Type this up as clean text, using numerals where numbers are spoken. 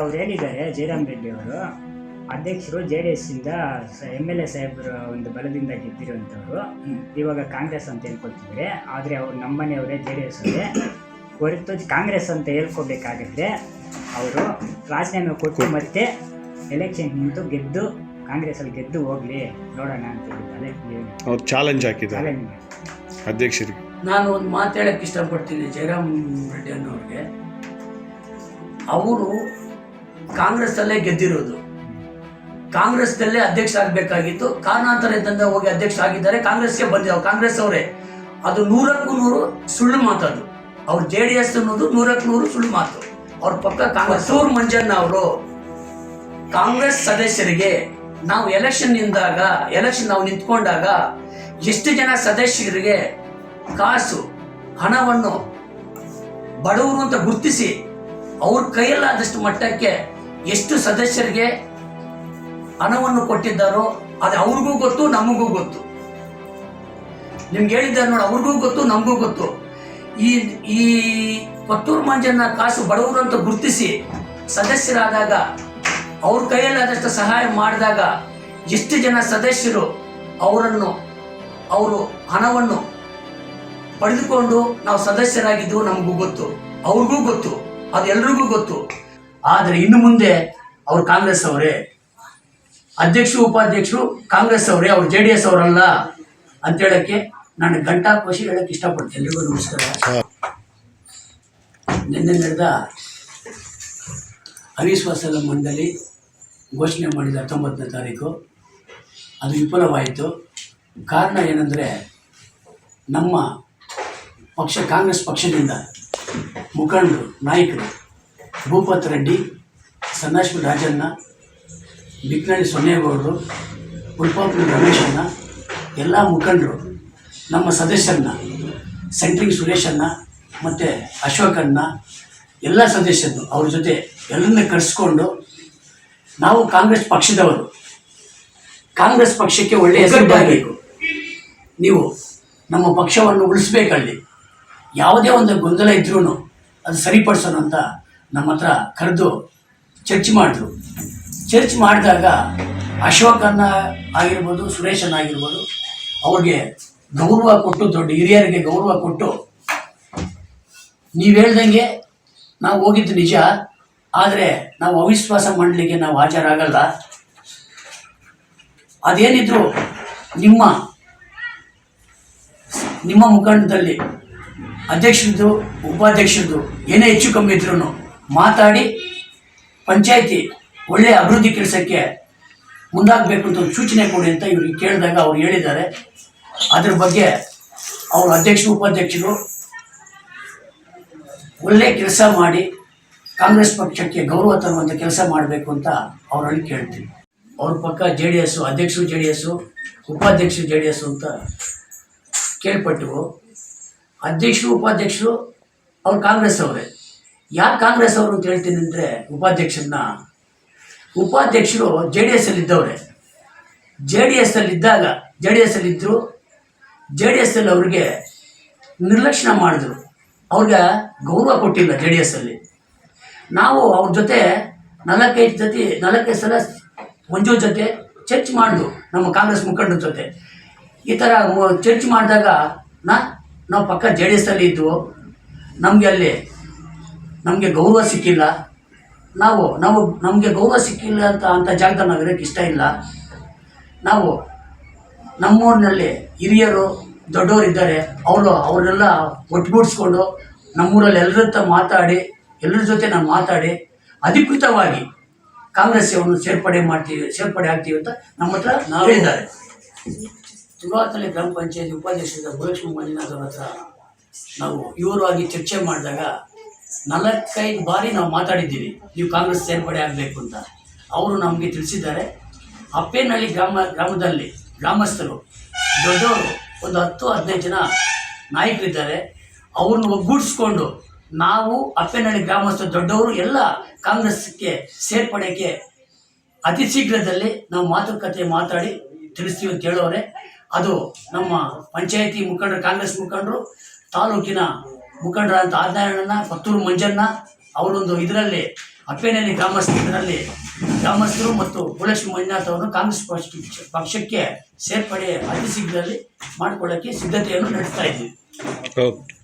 ಅವ್ರು ಹೇಳಿದ್ದಾರೆ ಜಯರಾಮ್ ರೆಡ್ಡಿ ಅವರು ಅಧ್ಯಕ್ಷರು JDS ಇಂದ MLA ಸಾಹೇಬ್ರ ಒಂದು ಬಲದಿಂದ ಗೆದ್ದಿರುವಂಥವ್ರು ಇವಾಗ ಕಾಂಗ್ರೆಸ್ ಅಂತ ಹೇಳ್ಕೊಳ್ತಿದ್ದಾರೆ. ಆದರೆ ಅವ್ರು ನಮ್ಮನೆಯವರೇ JDS ಅವರೇ ಹೊರತು ಕಾಂಗ್ರೆಸ್ ಅಂತ ಹೇಳ್ಕೊಬೇಕಾಗಿದ್ರೆ ಅವರು ರಾಜೀನಾಮೆ ಕೊಟ್ಟು ಮತ್ತೆ ಎಲೆಕ್ಷನ್ ನಿಂತು ಗೆದ್ದು ಕಾಂಗ್ರೆಸ್ಸಲ್ಲಿ ಗೆದ್ದು ಹೋಗ್ಲಿ ನೋಡೋಣ ಅಂತ ಹೇಳಿದ್ದಾರೆ. ಅವ್ರು ಚಾಲೆಂಜ್ ಹಾಕಿದ್ದಾರೆ ಅಧ್ಯಕ್ಷರಿಗೆ. ನಾನು ಒಂದು ಮಾತು ಹೇಳಕ್ಕೆ ಇಷ್ಟಪಡ್ತೀನಿ ಜಯರಾಮ್ ರೆಡ್ಡಿ ಅನ್ನೋರಿಗೆ. ಅವರು ಕಾಂಗ್ರೆಸ್ಸಲ್ಲೇ ಗೆದ್ದಿರೋದು, ಕಾಂಗ್ರೆಸ್ದಲ್ಲೇ ಅಧ್ಯಕ್ಷ ಆಗಬೇಕಾಗಿತ್ತು. ಕಾರಣಾಂತರದಿಂದ ಹೋಗಿ ಅಧ್ಯಕ್ಷ ಆಗಿದ್ದಾರೆ, ಕಾಂಗ್ರೆಸ್ಗೆ ಬಂದಿದ್ದಾರೆ. ಕಾಂಗ್ರೆಸ್ ಅವರೇ, ಅದು 100ಕ್ಕೂ 100 ಸುಳ್ಳು ಮಾತದು. ಅವ್ರು JDS ಅನ್ನೋದು 100ಕ್ಕೆ 100 ಸುಳ್ಳು ಮಾತು. ಅವ್ರ ಪಕ್ಕ ಕಾಂಗ್ರೆಸ್. ಸೂರ್ ಮಂಜಣ್ಣ ಅವರು ಕಾಂಗ್ರೆಸ್ ಸದಸ್ಯರಿಗೆ ನಾವು ಎಲೆಕ್ಷನ್ ನಾವು ನಿಂತ್ಕೊಂಡಾಗ ಎಷ್ಟು ಜನ ಸದಸ್ಯರಿಗೆ ಕಾಸು ಹಣವನ್ನು ಬಡವರು ಅಂತ ಗುರುತಿಸಿ ಅವ್ರ ಕೈಯಲ್ಲಾದಷ್ಟು ಮಟ್ಟಕ್ಕೆ ಎಷ್ಟು ಸದಸ್ಯರಿಗೆ ಹಣವನ್ನು ಕೊಟ್ಟಿದ್ದಾರೋ ಅದು ಅವ್ರಿಗೂ ಗೊತ್ತು, ನಮಗೂ ಗೊತ್ತು. ನಿಮ್ಗೆ ಹೇಳಿದ್ದಾರೆ ನೋಡಿ, ಅವ್ರಿಗೂ ಗೊತ್ತು, ನಮಗೂ ಗೊತ್ತು. ಈ ಕೊತ್ತೂರು ಮಂಜಣ್ಣ ಕಾಸು ಬಡವರು ಅಂತ ಗುರುತಿಸಿ ಸದಸ್ಯರಾದಾಗ ಅವ್ರ ಕೈಯಲ್ಲಾದಷ್ಟು ಸಹಾಯ ಮಾಡಿದಾಗ ಎಷ್ಟು ಜನ ಸದಸ್ಯರು ಅವರು ಹಣವನ್ನು ಪಡೆದುಕೊಂಡು ನಾವು ಸದಸ್ಯರಾಗಿದ್ದು ನಮಗೂ ಗೊತ್ತು, ಅವ್ರಿಗೂ ಗೊತ್ತು, ಅದು ಎಲ್ರಿಗೂ ಗೊತ್ತು. ಆದರೆ ಇನ್ನು ಮುಂದೆ ಅವ್ರು ಕಾಂಗ್ರೆಸ್ ಅವರೇ, ಅಧ್ಯಕ್ಷರು ಉಪಾಧ್ಯಕ್ಷರು ಕಾಂಗ್ರೆಸ್ ಅವರೇ, ಅವ್ರು JDS ಅವರಲ್ಲ ಅಂತ ಹೇಳಕ್ಕೆ ನಾನು ಘಂಟಾಘೋಷ ಹೇಳಕ್ಕೆ ಇಷ್ಟಪಡ್ತೀನಿ. ಎಲ್ರಿಗೂ ನಮಸ್ಕಾರ. ನಿನ್ನೆ ನಡೆದ ಅವಿಶ್ವಾಸದ ಮಂಡಳಿ ಘೋಷಣೆ ಮಾಡಿದ 19ನೇ ತಾರೀಕು ಅದು ವಿಫಲವಾಯಿತು. ಕಾರಣ ಏನಂದರೆ, ನಮ್ಮ ಪಕ್ಷ ಕಾಂಗ್ರೆಸ್ ಪಕ್ಷದಿಂದ ಮುಖಂಡರು, ನಾಯಕರು ಭೂಪತ್ ರೆಡ್ಡಿ, ಸನ್ನಾಶ್ವರ ರಾಜಣ್ಣ, ಬಿಕ್ನಳ್ಳಿ ಸೊನ್ನೇಗೌಡರು, ಉಲ್ಪಾಪುರ ರಮೇಶಣ್ಣ, ಎಲ್ಲ ಮುಖಂಡರು ನಮ್ಮ ಸದಸ್ಯರನ್ನ ಸೆಂಟ್ರಿಂಗ್ ಸುರೇಶಣ್ಣ ಮತ್ತು ಅಶೋಕಣ್ಣ ಎಲ್ಲ ಸದಸ್ಯರನ್ನು ಅವ್ರ ಜೊತೆ ಎಲ್ಲರನ್ನ ಕರೆಸ್ಕೊಂಡು ನಾವು ಕಾಂಗ್ರೆಸ್ ಪಕ್ಷದವರು, ಕಾಂಗ್ರೆಸ್ ಪಕ್ಷಕ್ಕೆ ಒಳ್ಳೆಯ ಹೆಸರು, ನೀವು ನಮ್ಮ ಪಕ್ಷವನ್ನು ಉಳಿಸ್ಬೇಕಲ್ಲಿ, ಯಾವುದೇ ಒಂದು ಗೊಂದಲ ಇದ್ರೂ ಅದು ಸರಿಪಡಿಸೋಣ ಅಂತ ನಮ್ಮ ಹತ್ರ ಕರೆದು ಚರ್ಚೆ ಮಾಡಿದ್ರು. ಚರ್ಚ್ ಮಾಡಿದಾಗ ಅಶೋಕನ್ನ ಆಗಿರ್ಬೋದು, ಸುರೇಶನ್ನ ಆಗಿರ್ಬೋದು, ಅವ್ರಿಗೆ ಗೌರವ ಕೊಟ್ಟು, ದೊಡ್ಡ ಹಿರಿಯರಿಗೆ ಗೌರವ ಕೊಟ್ಟು, ನೀವು ಹೇಳ್ದಂಗೆ ನಾವು ಹೋಗಿದ್ದು ನಿಜ, ಆದರೆ ನಾವು ಅವಿಶ್ವಾಸ ಮಂಡಳಿಗೆ ನಾವು ಹಾಜರಾಗಲ್ಲ. ಅದೇನಿದ್ರು ನಿಮ್ಮ ಮುಖಂಡದಲ್ಲಿ ಅಧ್ಯಕ್ಷರದ್ದು ಉಪಾಧ್ಯಕ್ಷರದ್ದು ಏನೇ ಹೆಚ್ಚು ಕಮ್ಮಿ ಇದ್ರೂ ಮಾತಾಡಿ ಪಂಚಾಯಿತಿ ಒಳ್ಳೆಯ ಅಭಿವೃದ್ಧಿ ಕೆಲಸಕ್ಕೆ ಮುಂದಾಗಬೇಕು ಅಂತ ಒಂದು ಸೂಚನೆ ಕೊಡಿ ಅಂತ ಇವ್ರಿಗೆ ಕೇಳಿದಾಗ ಅವ್ರು ಹೇಳಿದ್ದಾರೆ. ಅದ್ರ ಬಗ್ಗೆ ಅವರು ಅಧ್ಯಕ್ಷರು ಉಪಾಧ್ಯಕ್ಷರು ಒಳ್ಳೆ ಕೆಲಸ ಮಾಡಿ ಕಾಂಗ್ರೆಸ್ ಪಕ್ಷಕ್ಕೆ ಗೌರವ ತರುವಂಥ ಕೆಲಸ ಮಾಡಬೇಕು ಅಂತ ಅವರಲ್ಲಿ ಕೇಳ್ತೀವಿ. ಅವ್ರ ಪಕ್ಕ JDS, ಅಧ್ಯಕ್ಷರು JDS, ಉಪಾಧ್ಯಕ್ಷರು JDS ಅಂತ ಕೇಳ್ಪಟ್ಟು, ಅಧ್ಯಕ್ಷರು ಉಪಾಧ್ಯಕ್ಷರು ಅವ್ರು ಕಾಂಗ್ರೆಸ್ ಅವರೇ. ಯಾಕೆ ಕಾಂಗ್ರೆಸ್ ಅವರು ಅಂತ ಹೇಳ್ತೀನಿ ಅಂದರೆ, ಉಪಾಧ್ಯಕ್ಷರು JDS ಅಲ್ಲಿದ್ದವ್ರೆ. JDS ಅಲ್ಲಿದ್ದರು. JDS ಅಲ್ಲಿ ಅವ್ರಿಗೆ ನಿರ್ಲಕ್ಷ್ಯ ಮಾಡಿದ್ರು, ಅವ್ರಿಗೆ ಗೌರವ ಕೊಟ್ಟಿಲ್ಲ. JDS ಅಲ್ಲಿ ನಾವು ಅವ್ರ ಜೊತೆ 4-5 ಸಲ ಮಂಜು ಜೊತೆ ಚರ್ಚ್ ಮಾಡಿದ್ವು, ನಮ್ಮ ಕಾಂಗ್ರೆಸ್ ಮುಖಂಡರ ಜೊತೆ. ಈ ಥರ ಚರ್ಚ್ ಮಾಡಿದಾಗ ನಾವು ಪಕ್ಕ JDS ಅಲ್ಲಿ ಇದ್ವು, ನಮಗೆ ಗೌರವ ಸಿಕ್ಕಿಲ್ಲ. ನಮಗೆ ಗೌರವ ಸಿಕ್ಕಿಲ್ಲ ಅಂತ ಜಾಗದಲ್ಲಿ ನಾವು ಇರೋಕ್ಕೆ ಇಷ್ಟ ಇಲ್ಲ. ನಾವು ನಮ್ಮೂರಿನಲ್ಲಿ ಹಿರಿಯರು ದೊಡ್ಡವರಿದ್ದಾರೆ, ಅವರೆಲ್ಲ ಒಟ್ಟುಗೂಡಿಸ್ಕೊಂಡು ನಮ್ಮೂರಲ್ಲಿ ಎಲ್ಲರ ಮಾತಾಡಿ, ಎಲ್ಲರ ಜೊತೆ ನಾವು ಮಾತಾಡಿ ಅಧಿಕೃತವಾಗಿ ಕಾಂಗ್ರೆಸ್ಸನ್ನು ಸೇರ್ಪಡೆ ಆಗ್ತೀವಿ ಅಂತ ನಮ್ಮ ಹತ್ರ ಹೇಳಿದ್ದಾರೆ. ತುಳಾತಲೆ ಗ್ರಾಮ ಪಂಚಾಯತ್ ಉಪಾಧ್ಯಕ್ಷರಾದ ಭುವನೇಶ್ವರ ಮಂಜುನಾಥ್ ಅವ್ರ ಹತ್ರ ನಾವು ಇವರು ಚರ್ಚೆ ಮಾಡಿದಾಗ 4-5 ಬಾರಿ ನಾವು ಮಾತಾಡಿದ್ದೀವಿ, ನೀವು ಕಾಂಗ್ರೆಸ್ ಸೇರ್ಪಡೆ ಆಗಬೇಕು ಅಂತ. ಅವರು ನಮಗೆ ತಿಳಿಸಿದ್ದಾರೆ. ಅಪ್ಪೇನಹಳ್ಳಿ ಗ್ರಾಮದಲ್ಲಿ ಗ್ರಾಮಸ್ಥರು ದೊಡ್ಡವರು ಒಂದು 10-15 ಜನ ನಾಯಕರಿದ್ದಾರೆ. ಅವ್ರನ್ನ ಒಗ್ಗೂಡಿಸ್ಕೊಂಡು ನಾವು ಅಪ್ಪೇನಹಳ್ಳಿ ಗ್ರಾಮಸ್ಥರು ದೊಡ್ಡವರು ಎಲ್ಲ ಕಾಂಗ್ರೆಸ್ಗೆ ಸೇರ್ಪಡೆಗೆ ಅತಿ ಶೀಘ್ರದಲ್ಲಿ ನಾವು ಮಾತುಕತೆ ಮಾತಾಡಿ ತಿಳಿಸ್ತೀವಿ ಅಂತ ಹೇಳೋರೆ. ಅದು ನಮ್ಮ ಪಂಚಾಯಿತಿ ಮುಖಂಡರು, ಕಾಂಗ್ರೆಸ್ ಮುಖಂಡರು, ತಾಲೂಕಿನ ಮುಖಂಡರಾದಂಥ ಆದಿನಾರಾಯಣಣ್ಣ, ಕೊತ್ತೂರು ಮಂಜಣ್ಣ ಅವರೊಂದು ಇದರಲ್ಲಿ ಅಪ್ಪೇನಹಳ್ಳಿ ಗ್ರಾಮಸ್ಥರು ಮತ್ತು ಭೂಲಕ್ಷ್ಮಿ ಮಂಜುನಾಥ್ ಅವರು ಕಾಂಗ್ರೆಸ್ ಪಕ್ಷಕ್ಕೆ ಸೇರ್ಪಡೆ ಅತಿ ಶೀಘ್ರದಲ್ಲಿ ಮಾಡಿಕೊಳ್ಳೋಕ್ಕೆ ಸಿದ್ಧತೆಯನ್ನು ನಡೆಸ್ತಾ ಇದ್ದೀವಿ. ಓಕೆ.